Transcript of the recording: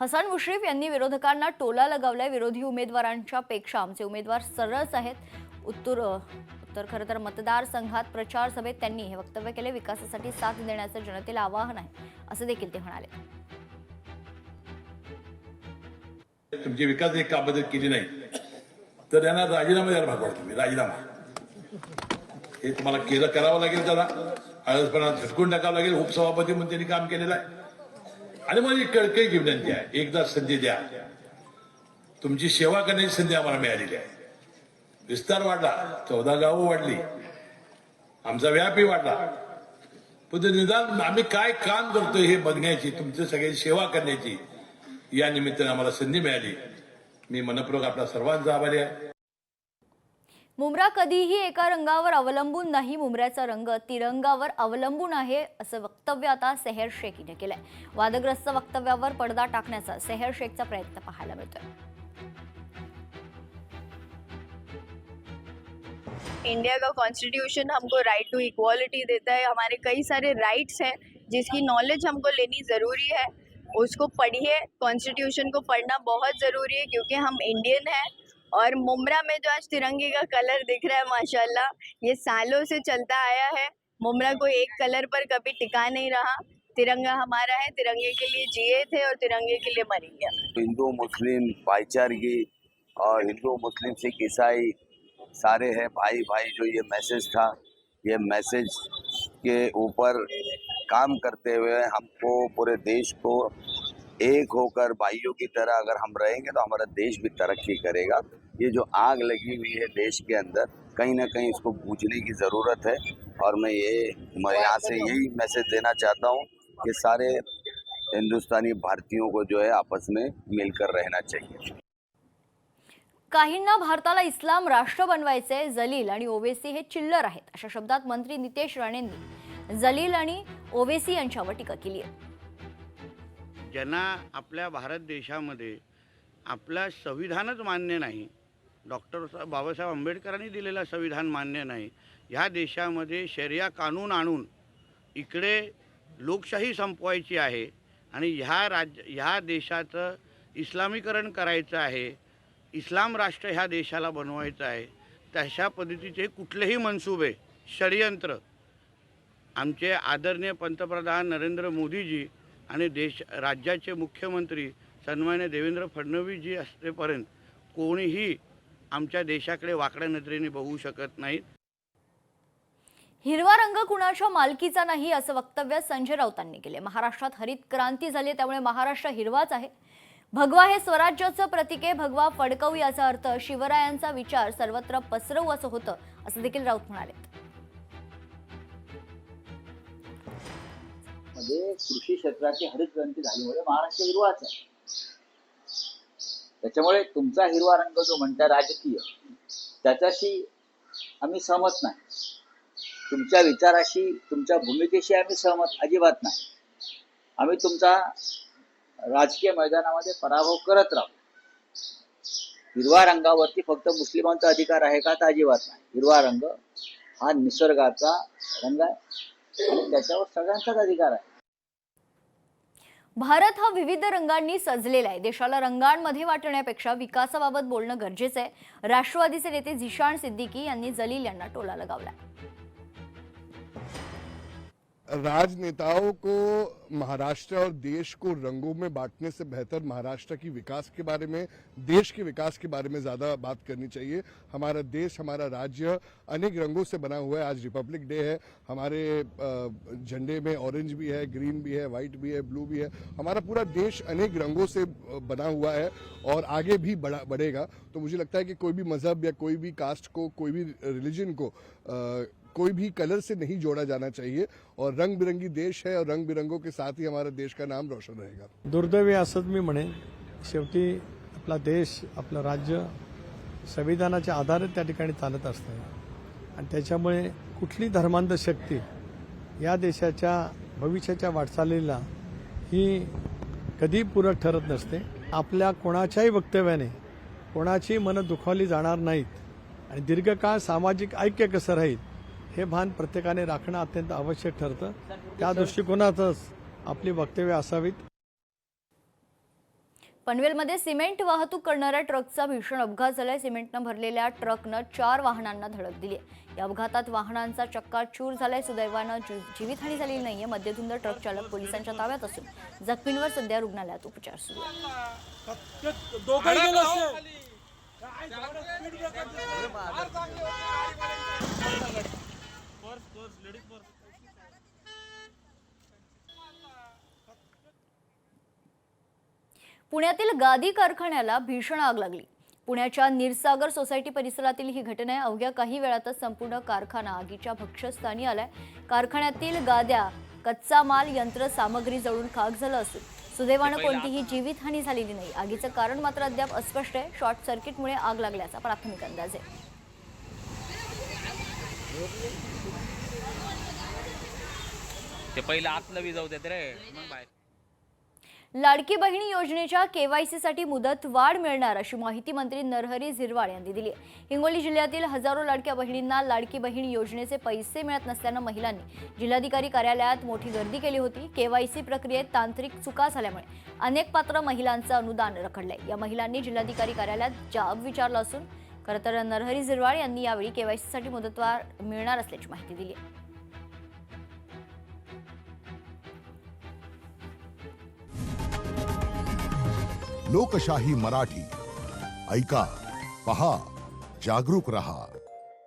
हसन मुश्रीफ यांनी विरोधकांना टोला लगावलाय। विरोधी उमेदवारांच्या पेक्षा आमचे उमेदवार सरळच आहेत। उत्तर खरं तर मतदारसंघात प्रचार सभेत त्यांनी हे वक्तव्य केले। विकासासाठी साथ देण्याचं जनतेला आवाहन आहे असं देखील ते म्हणाले। तुमची विकास एक कामं केली नाही तर त्यांना राजीनामा द्यायला भाग पडतो। मी राजीनामा हे तुम्हाला केलं करावं लागेल, त्याला आळसपणा झटकून टाकावं लागेल। उपसभापती म्हणून त्यांनी काम केलेलं आहे आणि माझी कळकळी विनंती आहे, एकदा संधी द्या। तुमची सेवा करण्याची संधी आम्हाला मिळालेली आहे। विस्तार वाढला, 14 गावं वाढली, आमचा व्यापही वाढला, पण निदान आम्ही काय काम करतोय हे बघण्याची, तुमची सगळ्यांची सेवा करण्याची या निमित्ताने आम्हाला संधी मिळाली। मी मनपूर्वक आपल्या सर्वांचा आभारी आहे। मुंब्रा कधीही एका रंगावर अवलंबून नाही, मुंब्र्याचा रंग तिरंगावर अवलंबून आहे असं वक्तव्य आता सेहर शेख यांनी केलंय। वादग्रस्त वक्तव्यावर पडदा टाकण्याचा सेहर शेखचा प्रयत्न पाहायला मिळतोय। इंडिया का कॉन्स्टिट्यूशन हमको राइट टू इक्वालिटी देता है। हमारे कई सारे राइट्स हैं जिसकी नॉलेज हमको लेनी ज़रूरी है। उसको पढ़िए, कॉन्स्टिट्यूशन को पढ़ना बहुत ज़रूरी है क्योंकि हम इंडियन हैं। और मुंब्रा में जो आज तिरंगे का कलर दिख रहा है माशाल्लाह, ये सालों से चलता आया है। मुंब्रा को एक कलर पर कभी टिका नहीं रहा। तिरंगा हमारा है, तिरंगे के लिए जिए थे और तिरंगे के लिए मरेंगे। हिंदू मुस्लिम भाईचारगी और हिंदू मुस्लिम सिख ईसाई सारे हैं भाई भाई, जो ये मैसेज था, ये मैसेज के ऊपर काम करते हुए हमको पूरे देश को एक होकर भाइयों की तरह अगर हम रहेंगे तो हमारा देश भी तरक्की करेगा। ये जो आग लगी हुई है देश के अंदर, कहीं ना कहीं इसको बुझने की ज़रूरत है। और मैं यहाँ से यही मैसेज देना चाहता हूँ कि सारे हिंदुस्तानी भारतीयों को जो है आपस में मिलकर रहना चाहिए। काहींना भारताला इस्लाम राष्ट्र बनवायचे, जलील आणि ओवेसी हे चिल्लर आहेत अशा शब्दात मंत्री नितेश राणेंनी जलील आणि ओवेसी यांच्यावर टीका केली आहे। ज्यांना आपल्या भारत देशामध्ये आपला संविधानच मान्य नाही, डॉक्टर बाबासाहेब आंबेडकरांनी दिलेला संविधान मान्य नाही, ह्या देशामध्ये शरिया कानून आणून इकडे लोकशाही संपवायची आहे आणि ह्या देशाचं इस्लामीकरण करायचं आहे, इस्लाम राष्ट्र ह्या देशाला बनवायचं आहे, तशा पद्धतीचे कुठलेही मनसुबे, षडयंत्र आमचे आदरणीय पंतप्रधान नरेंद्र मोदीजी आणि राज्याचे मुख्यमंत्री सन्माननीय देवेंद्र फडणवीसजी असतेपर्यंत कोणीही आमच्या देशाकडे वाकड्या नजरेने बघू शकत नाहीत। हिरवा रंग कुणाच्या मालकीचा नाही असं वक्तव्य संजय राऊतांनी केले। महाराष्ट्रात हरित क्रांती झाली त्यामुळे महाराष्ट्र हिरवाच आहे। भगवा हे स्वराज्याचं प्रतीक आहे। भगवा फडकवू याचा अर्थ शिवरायांचा विचार सर्वत्र पसरवू असं होतं असं देखील राऊत म्हणाले। कृषी क्षेत्राची हरित क्रांती झाल्यामुळे महाराष्ट्र हिरवाच आहे। त्याच्यामुळे तुमचा हिरवा रंग जो म्हणता राजकीय, त्याच्याशी आम्ही सहमत नाही। तुमच्या विचाराशी, तुमच्या भूमिकेशी आम्ही सहमत अजिबात नाही। आम्ही तुमचा राजकीय मैदानामध्ये पराभव करत राहू। हिरवा रंगावरती फक्त मुस्लिमांचा अधिकार आहे का? तर अजिबात नाही। हिरवा रंग हा निसर्गाचा रंग आहे आणि त्याच्यावर सगळ्यांचाच अधिकार आहे। भारत हा विविध रंगांनी सजलेला आहे। देशाला रंगांमध्ये वाटण्यापेक्षा विकासाबाबत बोलणं गरजेचं आहे। राष्ट्रवादीचे नेते झिशान सिद्दीकी यांनी जलील यांना टोला लगावला। राजनेताओं को महाराष्ट्र और देश को रंगों में बांटने से बेहतर महाराष्ट्र की विकास के बारे में, देश के विकास के बारे में ज़्यादा बात करनी चाहिए। हमारा देश, हमारा राज्य अनेक रंगों से बना हुआ है। आज रिपब्लिक डे है, हमारे झंडे में ऑरेंज भी है, ग्रीन भी है, वाइट भी है, ब्लू भी है। हमारा पूरा देश अनेक रंगों से बना हुआ है और आगे भी बढ़ेगा। तो मुझे लगता है कि कोई भी मजहब या कोई भी कास्ट को, कोई भी रिलीजन को कोई भी कलर से नहीं जोड़ा जाना चाहिए। और रंग बिरंगी देश है और रंग बिरंगों के साथ ही हमारा देश का नाम रोशन रहेगा। दुर्दैवी असंच मी म्हणेन, शेवटी आपला देश, आपलं राज्य संविधानाच्या आधारे त्या ठिकाणी चालत असतं आणि त्याच्यामुळे कुठली धर्मांध शक्ती या देशाच्या भविष्याच्या वाटचालीला ही कधी पूरक ठरत नसते। आपल्या कोणाच्याही वक्तव्याने कोणाची मन दुखावली जाणार नाहीत आणि दीर्घकाळ सामाजिक ऐक्य कसं राहील हे भान प्रत्येकाने राखणं अत्यंत आवश्यक ठरतं। त्या दृष्टिकोनातच आपली वक्तव्य असावीत। पनवेलमध्ये सिमेंट वाहतूक करणाऱ्या ट्रकचा भीषण अपघात झालाय. सिमेंटनं भरलेल्या ट्रकनं 4 वाहनांना धडक दिली. या अपघातात वाहनांचा चक्काचूर झालाय. सुदैवानं जीवितहानी झालेली नाहीये. मध्यधुंद ट्रक चालक पोलिसांच्या ताब्यात असून जखमींवर सध्या रुग्णालयात उपचार सुरू आहेत. पुण्यातील गादी कारखान्याला भीषण आग लागली. पुण्याच्या निरसागर सोसायटी परिसरातील ही घटना आहे. अवघ्या काही वेळातच संपूर्ण कारखाना आगीच्या भक्ष्यस्थानी आलाय. कारखान्यातील गाद्या, कच्चा माल, यंत्रसामग्री जळून खाक झालं असून सुदैवानं कोणतीही जीवितहानी झालेली नाही. आगीचं कारण मात्र अद्याप अस्पष्ट आहे. शॉर्ट सर्किटमुळे आग लागल्याचा प्राथमिक अंदाज आहे. ते पहिलं आतलं विजाऊ देत रे मग बाहेर. लाडकी बहिणी योजनेच्या KYC साठी मुदत वाढ मिळणार अशी माहिती मंत्री नरहरी झिरवाळ यांनी दिली. हिंगोली जिल्ह्यातील हजारो लाडक्या बहिणींना लाडकी बहीण योजनेचे पैसे मिळत नसल्यानं महिलांनी जिल्हाधिकारी कार्यालयात मोठी गर्दी केली होती. KYC प्रक्रियेत तांत्रिक चुका झाल्यामुळे अनेक पात्र महिलांचं अनुदान रखडलंय. या महिलांनी जिल्हाधिकारी कार्यालयात जाब विचारला असून खरं तर नरहरी झिरवाळ यांनी यावेळी KYC साठी मुदतवाढ मिळणार असल्याची माहिती दिली. लोकशाही मराठी ऐका, पहा, जागरूक रहा.